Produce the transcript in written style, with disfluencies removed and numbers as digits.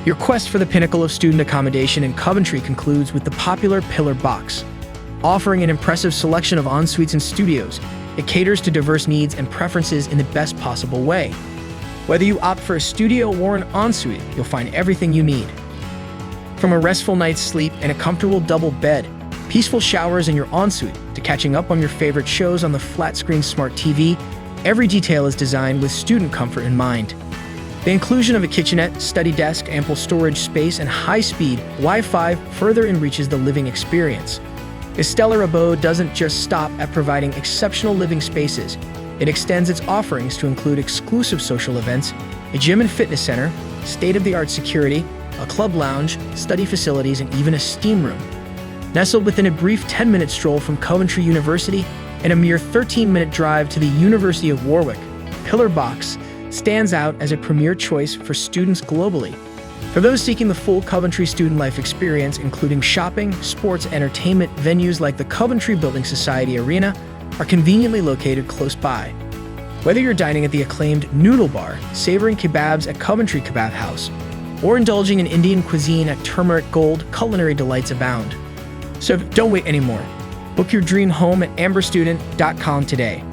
Your quest for the pinnacle of student accommodation in Coventry concludes with the popular Pillar Box. Offering an impressive selection of ensuites and studios, it caters to diverse needs and preferences in the best possible way. Whether you opt for a studio or an ensuite, you'll find everything you need. From a restful night's sleep and a comfortable double bed, peaceful showers in your ensuite, to catching up on your favorite shows on the flat-screen smart TV, every detail is designed with student comfort in mind. The inclusion of a kitchenette, study desk, ample storage space, and high-speed Wi-Fi further enriches the living experience. This stellar abode doesn't just stop at providing exceptional living spaces. It extends its offerings to include exclusive social events, a gym and fitness center, state-of-the-art security, a club lounge, study facilities, and even a steam room. Nestled within a brief 10-minute stroll from Coventry University and a mere 13-minute drive to the University of Warwick, Pillar Box stands out as a premier choice for students globally. For those seeking the full Coventry student life experience, including shopping, sports, entertainment, venues like the Coventry Building Society Arena are conveniently located close by. Whether you're dining at the acclaimed Noodle Bar, savoring kebabs at Coventry Kebab House, or indulging in Indian cuisine at Turmeric Gold, culinary delights abound. So don't wait anymore. Book your dream home at amberstudent.com today.